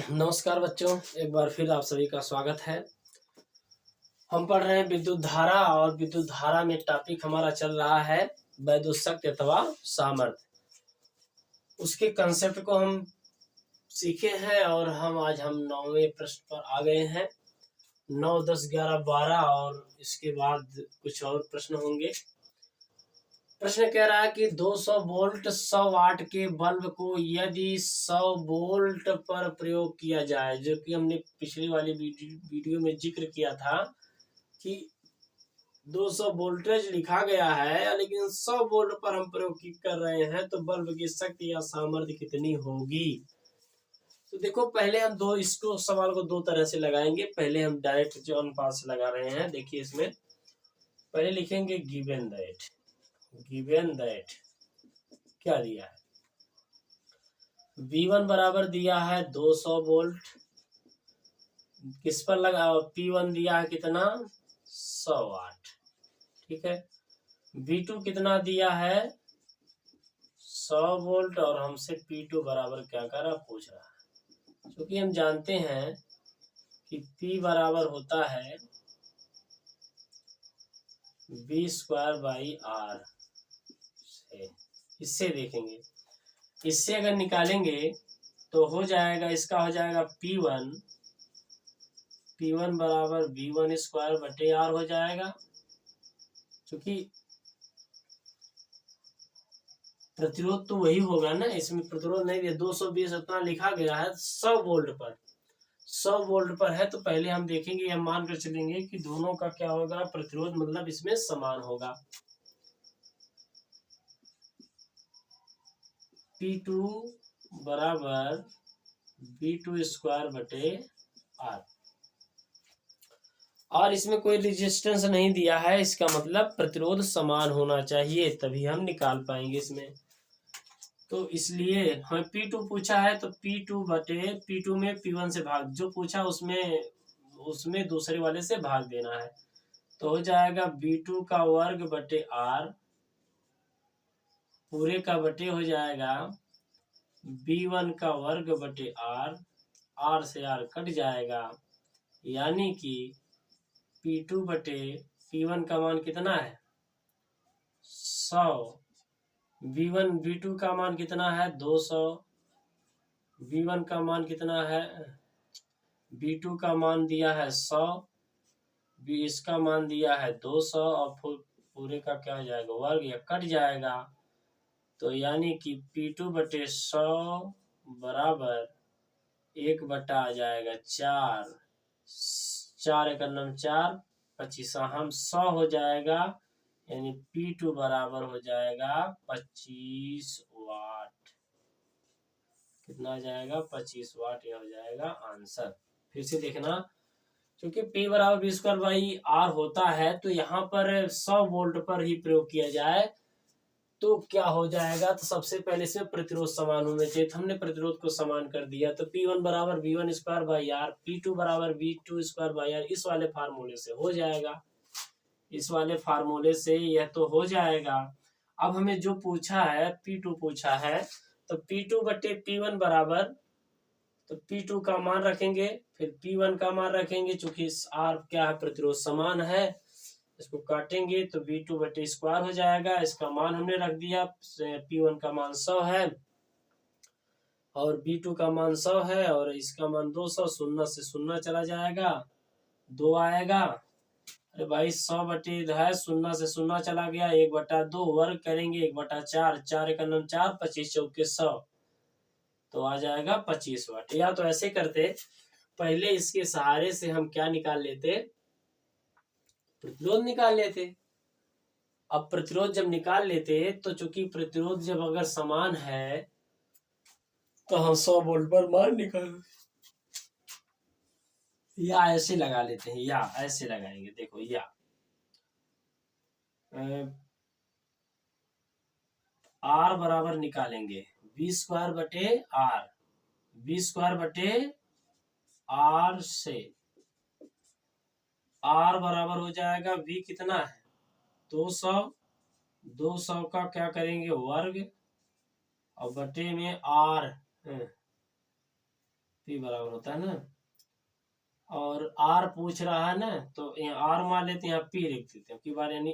नमस्कार बच्चों, एक बार फिर आप सभी का स्वागत है। हम पढ़ रहे हैं विद्युत धारा और विद्युत धारा में टॉपिक हमारा चल रहा है वैद्युत शक्ति अथवा सामर्थ्य। उसके कंसेप्ट को हम सीखे हैं और आज हम 9वें प्रश्न पर आ गए हैं। 9, 10, 11, 12 और इसके बाद कुछ और प्रश्न होंगे। प्रश्न कह रहा है कि 200 वोल्ट 100 वाट के बल्ब को यदि 100 वोल्ट पर प्रयोग किया जाए, जो कि हमने पिछली वाली वीडियो में जिक्र किया था कि 200 वोल्टेज लिखा गया है लेकिन 100 वोल्ट पर हम प्रयोग कर रहे हैं, तो बल्ब की शक्ति या सामर्थ्य कितनी होगी। तो देखो, पहले हम इसको सवाल को दो तरह से लगाएंगे। पहले हम डायरेक्ट जो अनुपात से लगा रहे हैं, देखिए इसमें पहले लिखेंगे गिवन दैट क्या दिया है। V1 बराबर दिया है 200 वोल्ट, किस पर लगा, P1 दिया है कितना, 100 वाट, ठीक है। V2 कितना दिया है, 100 वोल्ट, और हमसे P2 बराबर क्या कर रहा, पूछ रहा है। क्योंकि हम जानते हैं कि P बराबर होता है V²/R। इससे देखेंगे, इससे अगर निकालेंगे तो हो जाएगा, इसका हो जाएगा P1 बराबर V1²/R हो जाएगा। क्योंकि प्रतिरोध तो वही होगा ना, इसमें प्रतिरोध नहीं है। 220 इतना लिखा गया है 100 वोल्ट पर, 100 वोल्ट पर है। तो पहले हम देखेंगे, हम मान कर चलेंगे कि दोनों का क्या होगा, प्रतिरोध मतलब इसमें समान होगा। P2 बराबर V2²/R, और इसमें कोई रेजिस्टेंस नहीं दिया है, इसका मतलब प्रतिरोध समान होना चाहिए, तभी हम निकाल पाएंगे इसमें। तो इसलिए हमें P2 पूछा है, तो P2 में P1 से भाग, जो पूछा उसमें दूसरे वाले से भाग देना है। तो हो जाएगा V2² पूरे का बटे हो जाएगा V1² R से R कट जाएगा, यानी कि P2/P1 का मान कितना है, 100। V2 का मान कितना है, 200। V1 का मान कितना है, V2 का मान दिया है 100, इसका मान दिया है 200, और पूरे का क्या हो जाएगा, वर्ग, या कट जाएगा। तो यानी कि P2/100 बराबर 1 आ जाएगा 4, 4×4 25, हम 100 हो जाएगा, यानी P2 बराबर हो जाएगा 25 वाट। कितना आ जाएगा, 25 वाट, यह हो जाएगा आंसर। फिर से देखना, क्योंकि P बराबर V²/R होता है, तो यहाँ पर 100 वोल्ट पर ही प्रयोग किया जाए तो क्या हो जाएगा। तो सबसे पहले इसमें प्रतिरोध समान होना चाहिए, तो हमने प्रतिरोध को समान कर दिया। तो P1 बराबर V1²/R, P2 बराबर V2²/R, इस वाले फार्मूले से हो जाएगा, इस वाले फार्मूले से यह तो हो जाएगा। अब हमें जो पूछा है, P2 पूछा है, तो P2/P1 बराबर, तो P2 का मान रखेंगे, फिर P1 का मान रखेंगे, चूंकि R क्या है, प्रतिरोध समान है, इसको काटेंगे तो V2/² हो जाएगा। इसका मान हमने रख दिया, P1 का मान 100 है और V2 का मान 100 है, और इसका मान 200। 0 से 0 चला जाएगा, 2 आएगा। अरे भाई 100 बटे है, 0 से 0 चला गया, 1/2 वर्ग करेंगे, 1/4, 4×4 25 चौके 100, तो आ जाएगा 25 वाट। या तो ऐसे करते, पहले इसके सहारे से हम क्या निकाल लेते, प्रतिरोध निकाल लेते। अब प्रतिरोध जब निकाल लेते, तो चूंकि प्रतिरोध जब अगर समान है तो हम 100 वोल्ट पर मान निकाल, या ऐसे लगा लेते हैं, या ऐसे लगाएंगे। देखो, या R बराबर निकालेंगे V²/R, V²/R से R बराबर हो जाएगा, V कितना है, 200, 200 का क्या करेंगे, वर्ग, और बटे में R, P बराबर होता है ना, और R पूछ रहा है ना, तो यहाँ R मान लेते हैं, यहाँ P लिख देते हैं की बार, यानी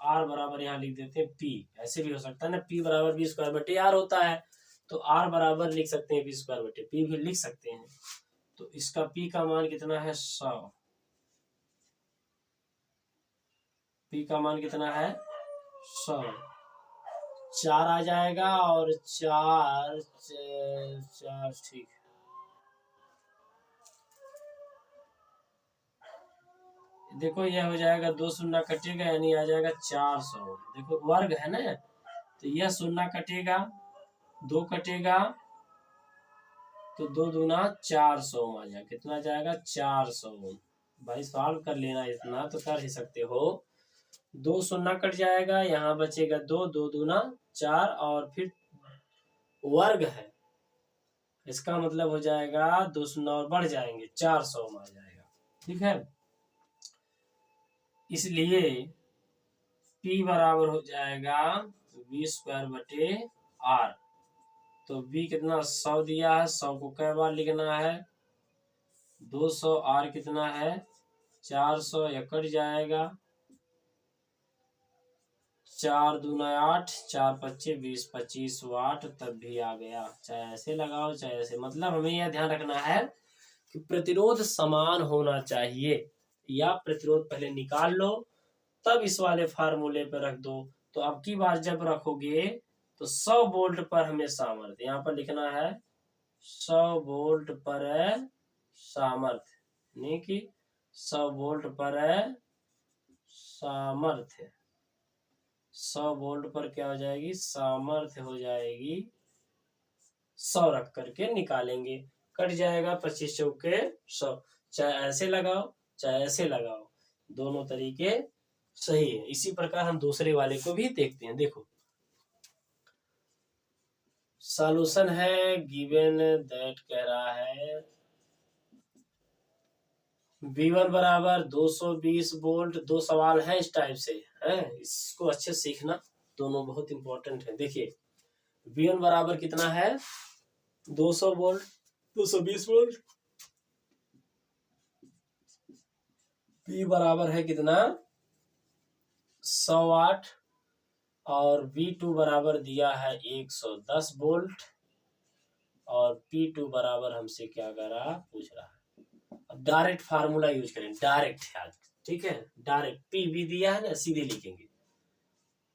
R बराबर यहाँ लिख देते हैं P। ऐसे भी हो सकता है ना, P बराबर V²/R होता है, तो R बराबर लिख सकते हैं V²/P भी लिख सकते हैं। तो इसका P का मान कितना है 100। P का मान कितना है 100। 4 आ जाएगा, और 4 4 ठीक है। देखो यह हो जाएगा, 2 शून्य कटेगा, यानी आ जाएगा 400। देखो वर्ग है ना, तो यह शून्य कटेगा, 2 कटेगा, तो 2 दूना 400 आ जाएगा। कितना जाएगा 400। भाई सॉल्व कर लेना, इतना तो कर ही सकते हो। 2 शून्य कट जाएगा, यहाँ बचेगा 2, 2 दूना 4, और फिर वर्ग है, इसका मतलब हो जाएगा 2 शून्य और बढ़ जाएंगे, 400 में आ जाएगा। ठीक है, इसलिए P बराबर हो जाएगा V²/R। तो V कितना 100 दिया है, 100 को कई बार लिखना है, 200, R कितना है 400, यह कट जाएगा, 4 दूना 8, 4 पच्चे 20, 25 वाट तब भी आ गया। चाहे ऐसे लगाओ चाहे ऐसे, मतलब हमें यह ध्यान रखना है कि प्रतिरोध समान होना चाहिए, या प्रतिरोध पहले निकाल लो तब इस वाले फार्मूले पर रख दो। तो अब की बार जब रखोगे तो 100 वोल्ट पर हमें सामर्थ्य, यहाँ पर लिखना है 100 वोल्ट पर सामर्थ्य, नहीं कि 100 वोल्ट पर सामर्थ्य। 100 वोल्ट पर क्या हो जाएगी, सामर्थ्य हो जाएगी 100 रख करके निकालेंगे, कट जाएगा 25 चौके 100। चाहे ऐसे लगाओ चाहे ऐसे लगाओ, दोनों तरीके सही है। इसी प्रकार हम दूसरे वाले को भी देखते हैं। देखो सॉल्यूशन है, गिवन दैट कह रहा है V1 बराबर 220 वोल्ट। दो सवाल है इस टाइप से, है इसको अच्छे से सीखना, दोनों बहुत इंपॉर्टेंट है। देखिए V1 बराबर कितना है 200 वोल्ट, 220 वोल्ट। P बराबर है कितना 100 वाट, और V2 बराबर दिया है 110 वोल्ट, और P2 बराबर हमसे क्या करा पूछ रहा है। अब डायरेक्ट फार्मूला यूज करें, डायरेक्ट है, ठीक है, डायरेक्ट P भी दिया है ना, सीधे लिखेंगे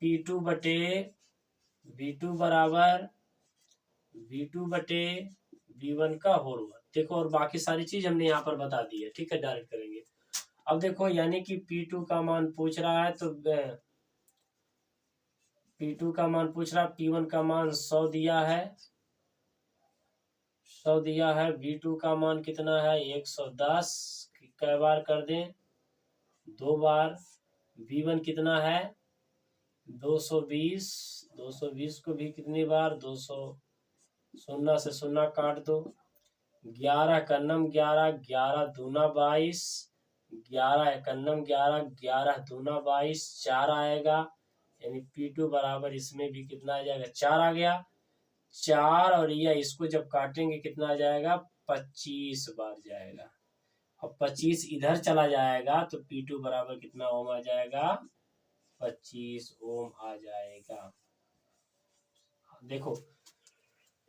P2 बटे V2 बराबर V2 बटे V1 का होल वर्ग। देखो और बाकी सारी चीज हमने यहाँ पर बता दी है, ठीक है, डायरेक्ट करेंगे। अब देखो यानी कि P2 का मान पूछ रहा है, तो P2 का मान पूछ रहा है, P1 का मान 100 दिया है, 100 दिया है, V2 का मान कितना है 110, कै बार कर दें 2 बार। V1 कितना है 220, 220 को भी कितनी बार 200, शून्य से शून्य काट दो, 11 एकन्नम 11, 11 दूना 22, 11 एकन्नम 11, 11 दूना 22, 4 आएगा, यानी P2 बराबर इसमें भी कितना आ जाएगा 4 आ गया। 4 और यह इसको जब काटेंगे कितना आ जाएगा 25 बार जाएगा। अब 25 इधर चला जाएगा तो P2 बराबर कितना ओम आ जाएगा 25 ओम आ जाएगा। देखो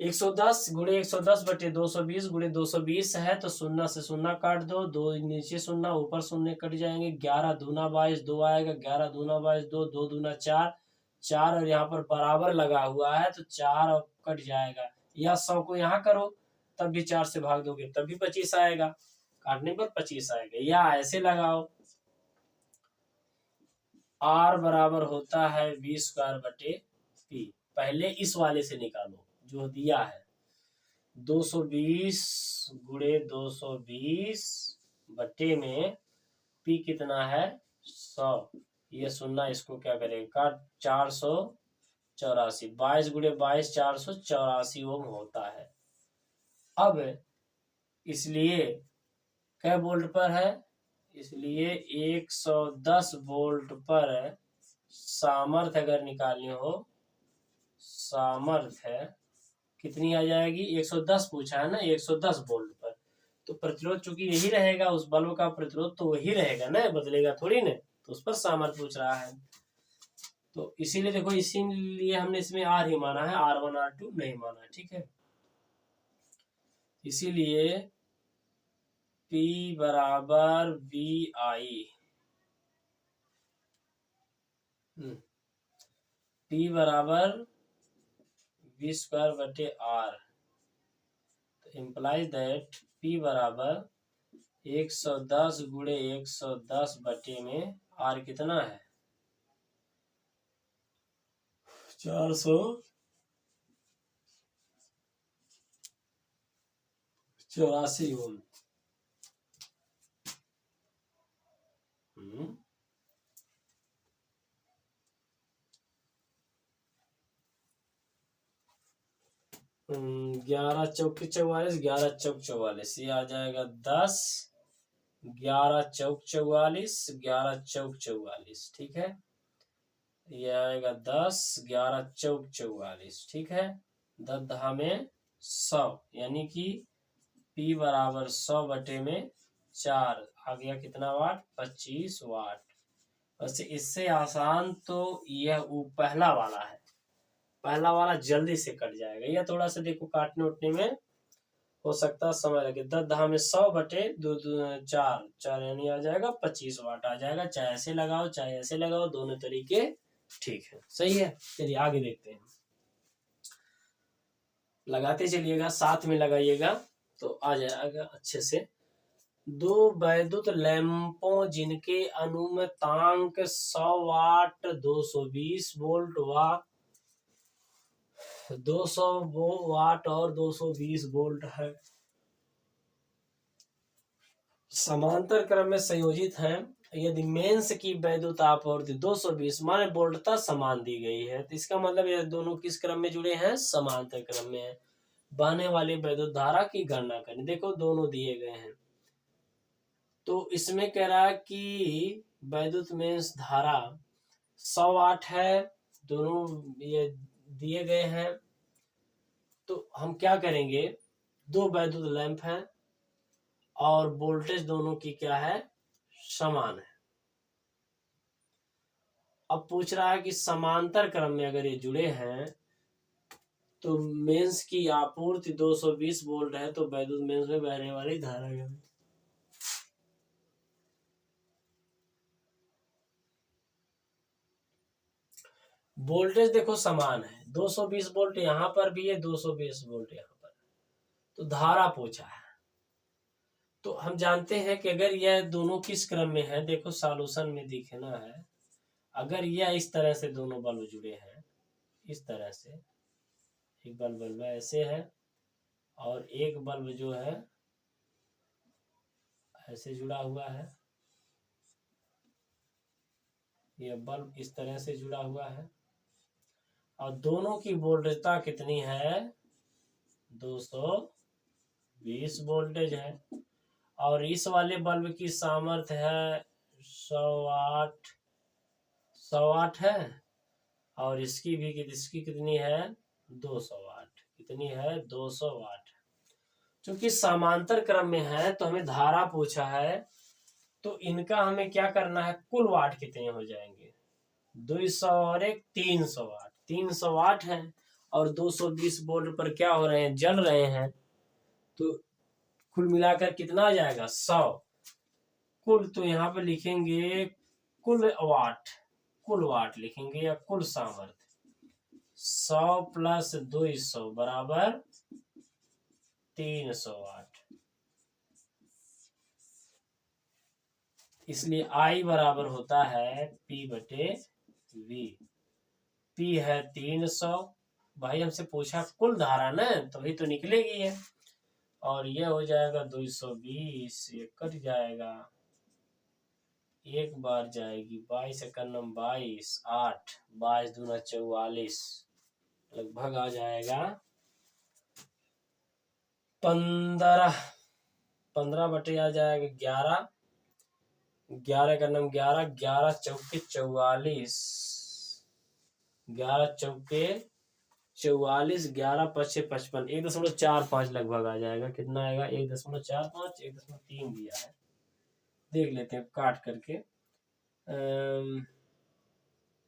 110 गुणे 110 बटे 220 गुणे 220 है, तो शून्य से शून्य काट दो, 2 नीचे शून्य ऊपर शून्य कट जाएंगे, 11 दूना 22 2 आएगा, 11 दूना 22 2, 2 दूना 4, 4 और यहाँ पर बराबर लगा हुआ है तो 4 और कट जाएगा, या 100 को यहाँ करो तब भी 4 से भाग दोगे तब भी 25 आएगा, काटने पर 25 आएगा, या ऐसे लगाओ R बराबर होता है V²/P। पहले इस वाले से निकालो जो दिया है 220 गुणे 220 बटे में P कितना है 100, ये शून्य इसको क्या करेगा 484, 22 गुणे 22 484 ओम होता है। अब इसलिए कै वोल्ट पर है, इसलिए 110 वोल्ट पर सामर्थ्य अगर निकालनी हो, सामर्थ्य कितनी आ जाएगी, 110 पूछा है ना, 110 वोल्ट पर। तो प्रतिरोध चूंकि यही रहेगा, उस बल्ब का प्रतिरोध तो वही रहेगा ना, बदलेगा थोड़ी ना, तो उस पर सामर्थ्य पूछ रहा है। तो इसीलिए देखो, इसीलिए हमने इसमें आर ही माना है, R1 R2 नहीं माना है, ठीक है। इसीलिए P बराबर VI, P बराबर V स्क्वायर बटे R, तो इम्प्लाइज दैट P बराबर 110 गुणे 110 बटे में R कितना है, 484 ओम। 11 चौक 44, 11 चौक 44, ये आ जाएगा 10, 11 चौक 44, 11 चौक 44, ठीक है। ये आएगा 10, 11 चौक 44, ठीक है। 10 दहा में 100, यानी कि P बराबर 100 बटे में 4 आ गया, कितना वाट, 25 वाट। वैसे इससे आसान तो यह पहला वाला है, पहला वाला जल्दी से कट जाएगा, यह थोड़ा सा देखो काटने उठने में हो सकता है समय लगे। 10 दहा में 100 बटे 2 4 4, यानी आ जाएगा 25 वाट आ जाएगा। चाहे ऐसे लगाओ चाहे ऐसे लगाओ, दोनों तरीके ठीक है, सही है। चलिए आगे देखते हैं, लगाते चलिएगा, साथ में लगाइएगा तो आ जाएगा अच्छे से। 2 वैद्युत लैंपों जिनके अनुमतांक 100 वाट 220 वोल्ट व 200 वाट और 220 वोल्ट है, समांतर क्रम में संयोजित हैं। यदि मेंस की वैद्युत आपूर्ति 220 माने वोल्टता समान दी गई है, तो इसका मतलब ये दोनों किस क्रम में जुड़े हैं, समांतर क्रम में है। बहने वाली वैद्युत धारा की गणना करें, देखो दोनों दिए गए हैं। तो इसमें कह रहा है कि वैद्युत मेंस धारा 100 वाट है, दोनों ये दिए गए हैं। तो हम क्या करेंगे, 2 वैद्युत लैंप हैं और वोल्टेज दोनों की क्या है, समान है। अब पूछ रहा है कि समांतर क्रम में अगर ये जुड़े हैं तो मेंस की आपूर्ति 220 वोल्ट है, तो वैद्युत मेंस में बहने वाली धारा है। वोल्टेज देखो समान है, 220 वोल्ट यहाँ पर भी है, 220 वोल्ट यहाँ पर, तो धारा पूछा है। तो हम जानते हैं कि अगर यह दोनों किस क्रम में है, देखो सॉल्यूशन में दिखना है। अगर यह इस तरह से दोनों बल्ब जुड़े हैं, इस तरह से एक बल्ब ऐसे है और एक बल्ब जो है ऐसे जुड़ा हुआ है, यह बल्ब इस तरह से जुड़ा हुआ है और दोनों की वोल्टेजता कितनी है, 220 वोल्टेज है। और इस वाले बल्ब की सामर्थ्य है 100 वाट है, और इसकी कितनी है, 200 वाट, कितनी है, 200 वाट। क्योंकि समांतर क्रम में है तो हमें धारा पूछा है, तो इनका हमें क्या करना है, कुल वाट कितने हो जाएंगे, 200 और 1 300 वाट, 300 वाट है और 220 वोल्ट पर क्या हो रहे हैं, जल रहे हैं। तो कुल मिलाकर कितना आ जाएगा, 100 कुल। तो यहाँ पे लिखेंगे कुल वाट, कुल वाट लिखेंगे या कुल सामर्थ्य, 100 प्लस 200 बराबर 300 वाट। इसलिए I बराबर होता है P बटे V। P है 300, भाई हमसे पूछा कुल धारा ना, तभी तो निकलेगी है। और यह हो जाएगा 220, ये कट जाएगा, एक बार जाएगी, 22 एकम 22, 8 22 दूना 44, लगभग आ जाएगा 15 बटे आ जाएगा 11, 11 एकम 11, 11 चौके 44, 11 चौके 44, 11 5 55, 1.45 लगभग आ जाएगा। कितना आएगा? 1.45, 1.3 दिया है। देख लेते हैं काट करके।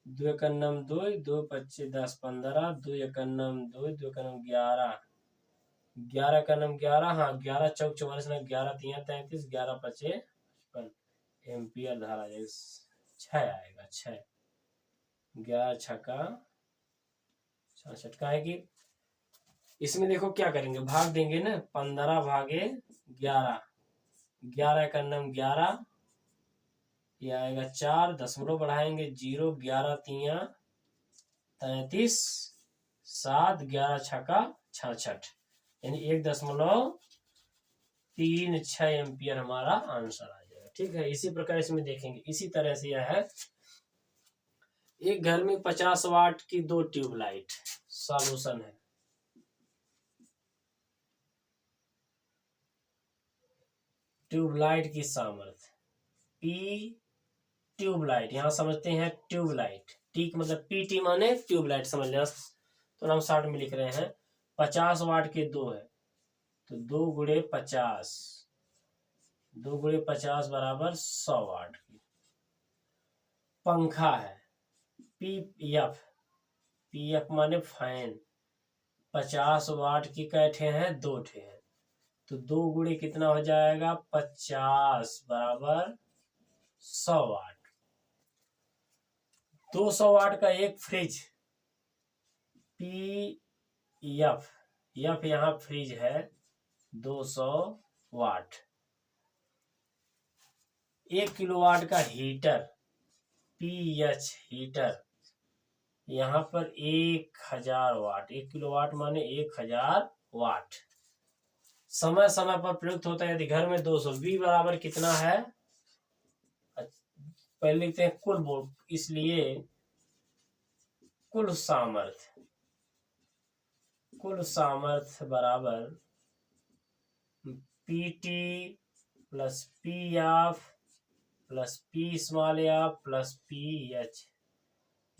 2 एकन्नम 2, 2 25 10 15, 2 एकन्नम 2, 2 एकन्नम 11, 11 एकन्नम 11, हाँ 11 चौक 44, 11 3 33, 11 5 55 एम्पियर धारा जाएगा। 6 आएगा, 6, 11 छक्का 66 का है कि इसमें देखो क्या करेंगे, भाग देंगे ना, 15 भागे 11, 11 एकन्नम 11, ये आएगा 4, दशमलव बढ़ाएंगे 0, 11 3 33, 7, 11 छक्का 66, यानी 1.36 एम्पियर हमारा आंसर आ जाएगा। ठीक है, इसी प्रकार इसमें देखेंगे। इसी तरह से यह है, एक घर में 50 वाट की 2 ट्यूबलाइट। सॉल्यूशन है, ट्यूबलाइट की सामर्थ्य पी, ट्यूबलाइट यहां समझते हैं ट्यूबलाइट, टी मतलब पीटी माने ट्यूबलाइट समझ लेना, तो हम शॉर्ट में लिख रहे हैं। 50 वाट के 2 है, तो 2 गुणे 50, 2 गुणे 50 बराबर 100 वाट की। पंखा है पी एफ, पी एफ माने फैन, 50 वाट की कै ठे हैं? 2 ठे हैं, तो 2 गुणे कितना हो जाएगा? 50 बराबर 100 वाट। 200 वाट का एक फ्रिज पी एफ, एफ यहाँ फ्रिज है, 200 वाट। 1 किलोवाट का हीटर पी एच हीटर, यहाँ पर 1000 वाट, 1 किलोवाट माने 1000 वाट। समय समय पर प्रयुक्त होता है यदि घर में 200। बी बराबर कितना है? पहले लिखते हैं कुल वोल्ट, इसलिए कुल सामर्थ्य, कुल सामर्थ्य बराबर PT plus P F plus P small F plus P H,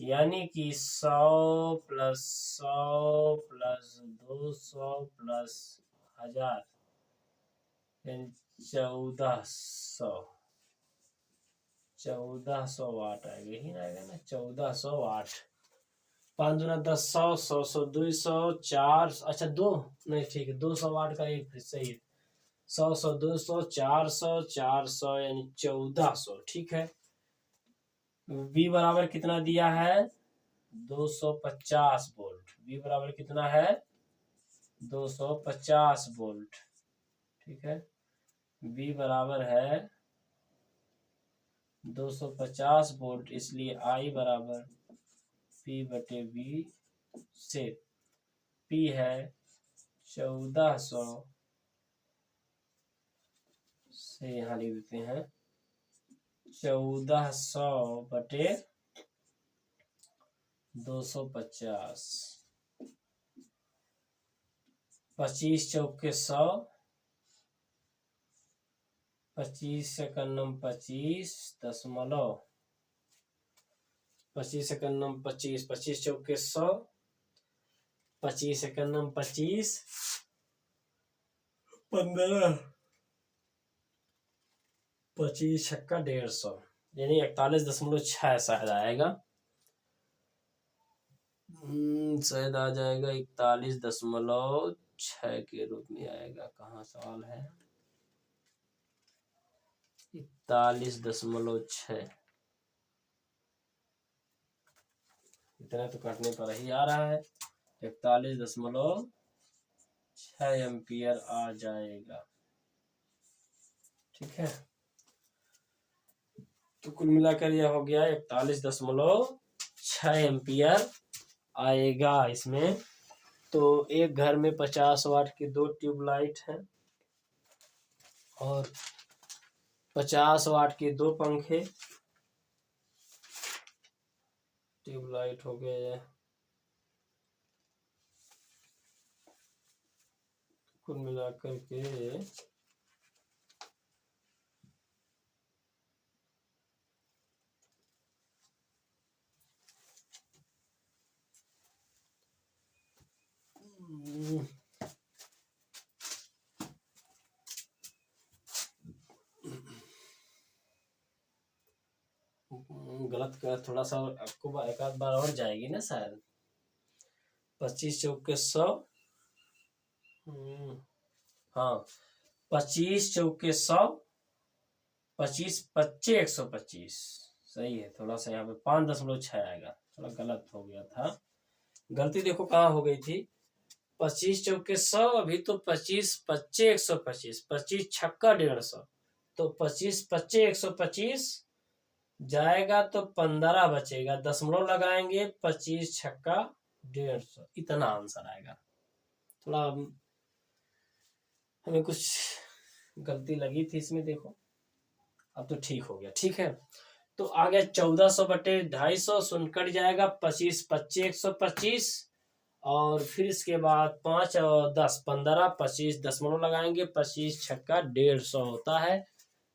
यानी कि 100 प्लस 100 प्लस 200 प्लस 1000, 1400 वाट आएगा, यही आएगा ना, 1400 वाट। 5 दूना 10, 100, 100 100 200 4, अच्छा 2 नहीं, ठीक है 200 वाट का एक सही है। 100 100 200 400 400 यानी 1400। ठीक है, बी बराबर कितना दिया है? 250 वोल्ट। बी बराबर कितना है? 250 वोल्ट। ठीक है, बी बराबर है 250 वोल्ट, इसलिए आई बराबर पी बटे बी से पी है 1400 से यहाँ लिख देते हैं 1400 बटे 250, 25 चौके 100, 25 सेकंडम 25 दशमलव, 25 सेकंडम 25, 25 चौके 100, 25 सेकंडम 25 15, 25 छक्का 150, यानी 41.6 शायद आएगा, शायद आ जाएगा 41.6 के रूप में आएगा। कहाँ सवाल है? 41.6, इतना तो काटने पर ही आ रहा है। 41.6 एम्पियर आ जाएगा। ठीक है, तो कुल मिलाकर यह हो गया 41.6 एम्पियर आएगा इसमें। तो एक घर में 50 वाट की 2 ट्यूबलाइट हैं और 50 वाट के 2 पंखे, ट्यूबलाइट हो गए, कुल मिलाकर के गलत कर, थोड़ा सा आपको एक आध बार और जाएगी ना शायद। 25 चौके 100, हाँ 25 चौके 100, 25 पच्चे 125, सही है। थोड़ा सा यहाँ पे 5.6 आएगा, थोड़ा गलत हो गया था, गलती देखो कहाँ हो गई थी। 25 चौके 100, अभी तो 25 पच्चे 125, 25 छक्का 150, तो 25 पच्चे 125 जाएगा तो 15 बचेगा, दशमलव लगाएंगे, 25 छक्का 150, इतना आंसर आएगा। थोड़ा हमें कुछ गलती लगी थी इसमें, देखो अब तो ठीक हो गया। ठीक है, तो आ गया 1400 बटे 250, शून्य कट जाएगा, 25 पच्चे 125, और फिर इसके बाद 5 और 10 15, 25 दशमलव लगाएंगे, 25 छक्का 150 होता है,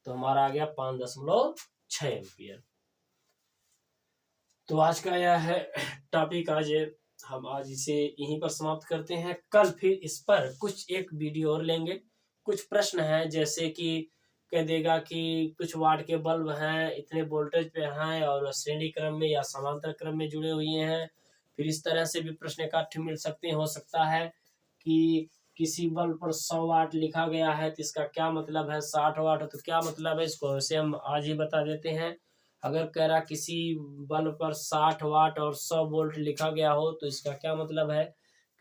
तो हमारा आ गया 5.6 एम्पियर। तो आज का यह है टॉपिक, हम आज इसे यहीं पर समाप्त करते हैं। कल फिर इस पर कुछ एक वीडियो और लेंगे। कुछ प्रश्न है, जैसे कि कह देगा कि कुछ वाट के बल्ब हैं, इतने वोल्टेज पे हैं और श्रेणी क्रम में या समांतर क्रम में जुड़े हुए हैं। फिर इस तरह से भी प्रश्न काठ्य मिल सकते हैं। हो सकता है कि किसी बल्ब पर 100 वाट लिखा गया है, तो इसका क्या मतलब है, 60 वाट है तो क्या मतलब है, इसको वैसे हम आज ही बता देते हैं। अगर कह रहा किसी बल्ब पर 60 वाट और 100 वोल्ट लिखा गया हो, तो इसका क्या मतलब है,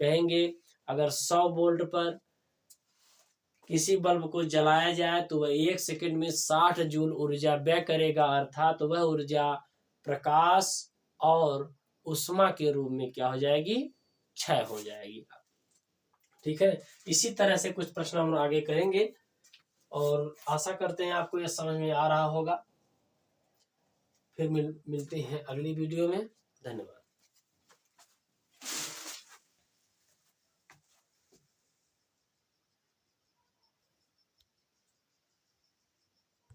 कहेंगे अगर 100 वोल्ट पर किसी बल्ब को जलाया जाए तो वह 1 सेकंड में 60 जूल ऊर्जा व्यय करेगा, अर्थात वह ऊर्जा प्रकाश और उष्मा के रूप में क्या हो जाएगी, क्षय हो जाएगी। ठीक है, इसी तरह से कुछ प्रश्न हम आगे करेंगे, और आशा करते हैं आपको यह समझ में आ रहा होगा। फिर मिलते हैं अगली वीडियो में। धन्यवाद।